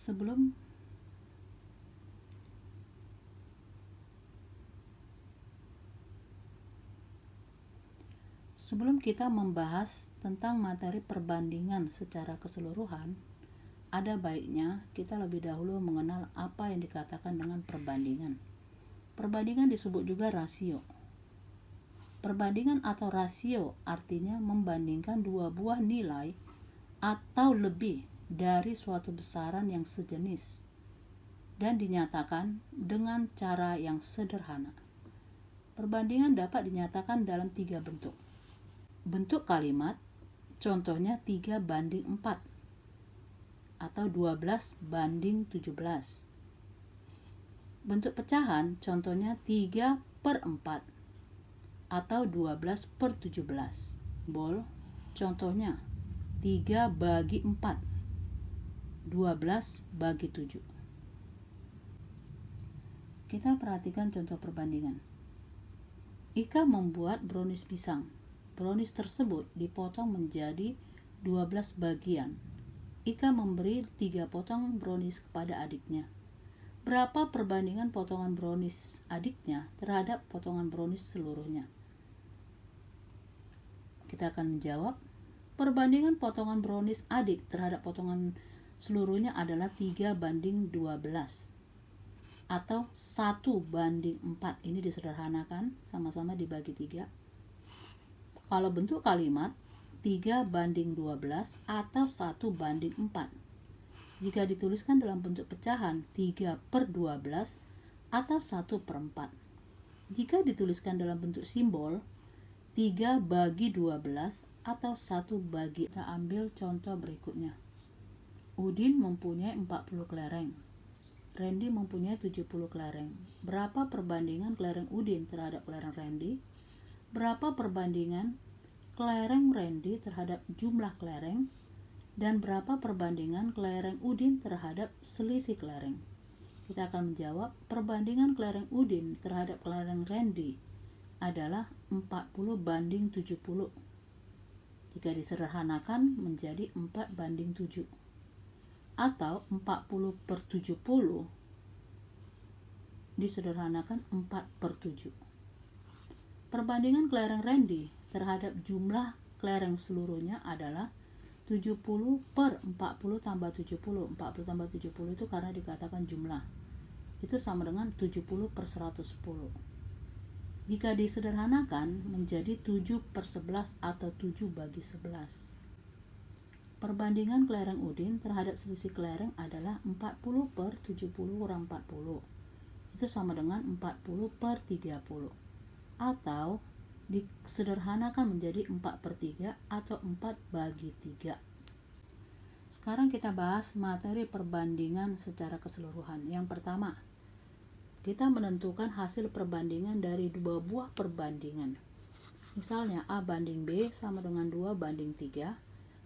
Sebelum kita membahas tentang materi perbandingan secara keseluruhan, ada baiknya kita lebih dahulu mengenal apa yang dikatakan dengan perbandingan. Perbandingan disebut juga rasio. Perbandingan atau rasio artinya membandingkan dua buah nilai atau lebih dari suatu besaran yang sejenis dan dinyatakan dengan cara yang sederhana. Perbandingan dapat dinyatakan dalam 3 bentuk. Bentuk kalimat, contohnya 3:4 atau 12:17. Bentuk pecahan, contohnya 3/4 atau 12/17. Simbol, contohnya 3/4, 12/7. Kita perhatikan contoh perbandingan. Ika membuat brownies pisang. Brownies tersebut dipotong menjadi 12 bagian. Ika memberi 3 potong brownies kepada adiknya. Berapa perbandingan potongan brownies adiknya terhadap potongan brownies seluruhnya? Kita akan menjawab, perbandingan potongan brownies adik terhadap potongan seluruhnya adalah 3:12 atau 1:4. Ini disederhanakan, sama-sama dibagi 3. Kalau bentuk kalimat 3:12 atau 1:4. Jika dituliskan dalam bentuk pecahan 3/12 atau 1/4. Jika dituliskan dalam bentuk simbol 3/12 atau 1/. Kita ambil contoh berikutnya. Udin mempunyai 40 kelereng. Randy mempunyai 70 kelereng. Berapa perbandingan kelereng Udin terhadap kelereng Randy? Berapa perbandingan kelereng Randy terhadap jumlah kelereng? Dan berapa perbandingan kelereng Udin terhadap selisih kelereng? Kita akan menjawab, perbandingan kelereng Udin terhadap kelereng Randy adalah 40:70. Jika disederhanakan menjadi 4:7 atau 40/70 disederhanakan 4/7. Perbandingan kelereng Randy terhadap jumlah kelereng seluruhnya adalah 70/40 tambah 70. 40 tambah 70 itu karena dikatakan jumlah. Itu sama dengan 70/110. Jika disederhanakan menjadi 7/11 atau 7/11. Perbandingan kelereng Udin terhadap selisih kelereng adalah 40/70 kurang 40. Itu sama dengan 40/30. Atau disederhanakan menjadi 4/3 atau 4/3. Sekarang kita bahas materi perbandingan secara keseluruhan. Yang pertama, kita menentukan hasil perbandingan dari dua buah perbandingan. Misalnya A banding B sama dengan 2:3,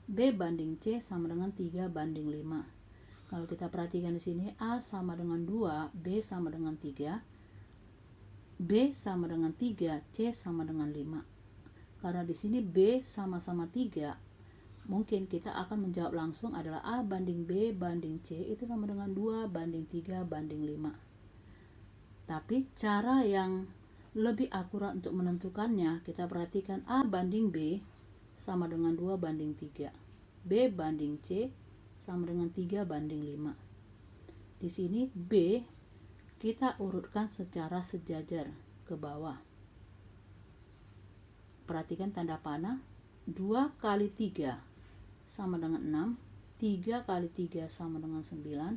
B banding C sama dengan 3:5. Kalau kita perhatikan di sini, A sama dengan 2, B sama dengan 3, B sama dengan 3, C sama dengan 5. Karena di sini B sama-sama 3, mungkin kita akan menjawab langsung adalah A banding B banding C itu sama dengan 2:3:5. Tapi cara yang lebih akurat untuk menentukannya, kita perhatikan A banding B sama dengan 2:3. B banding C sama dengan 3:5. Di sini B kita urutkan secara sejajar ke bawah. Perhatikan tanda panah. 2 kali 3 sama dengan 6, 3 kali 3 sama dengan 9,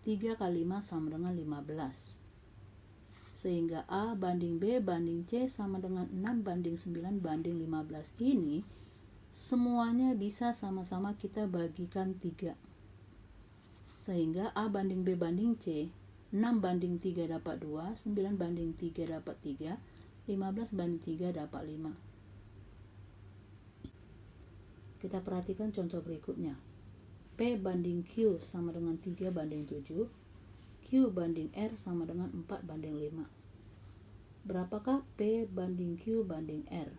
3 kali 5 sama dengan 15. Sehingga A banding B banding C sama dengan 6:9:15 ini semuanya bisa sama-sama kita bagikan 3. Sehingga A banding B banding C 6:3 dapat 2, 9:3 dapat 3, 15:3 dapat 5. Kita perhatikan contoh berikutnya. P banding Q sama dengan 3:7, Q banding R sama dengan 4:5. Berapakah P banding Q banding R?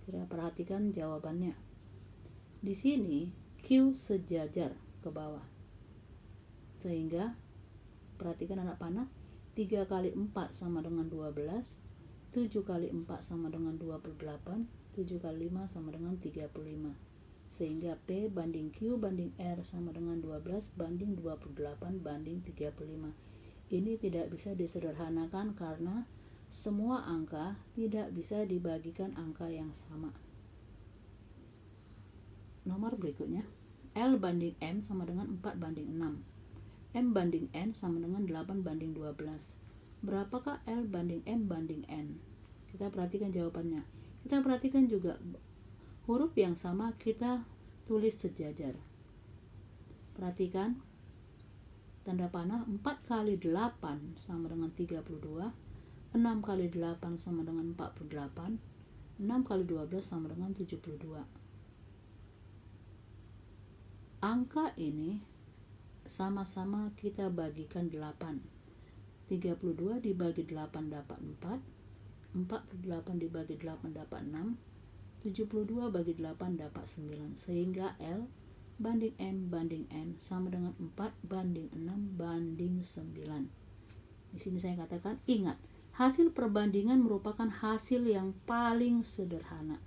Kita perhatikan jawabannya. Di sini Q sejajar ke bawah. Sehingga perhatikan anak panah, 3 kali 4 sama dengan 12, 7 kali 4 sama dengan 28, 7 kali 5 sama dengan 35. Sehingga P banding Q banding R sama dengan 12 banding 28 banding 35. Ini tidak bisa disederhanakan karena semua angka tidak bisa dibagikan angka yang sama. Nomor berikutnya, L banding M sama dengan 4 banding 6. M banding N sama dengan 8 banding 12. Berapakah L banding M banding N? Kita perhatikan jawabannya. Kita perhatikan juga huruf yang sama kita tulis sejajar. Perhatikan tanda panah, 4 kali 8 sama dengan 32, 6 kali 8 sama dengan 48, 6 kali 12 sama dengan 72. Angka ini sama-sama kita bagikan 8. 32 dibagi 8 dapat 4, 48 dibagi 8 dapat 6, 72 bagi 8 dapat 9. Sehingga L banding M banding N sama dengan 4 banding 6 banding 9. Di sini saya katakan, ingat, hasil perbandingan merupakan hasil yang paling sederhana.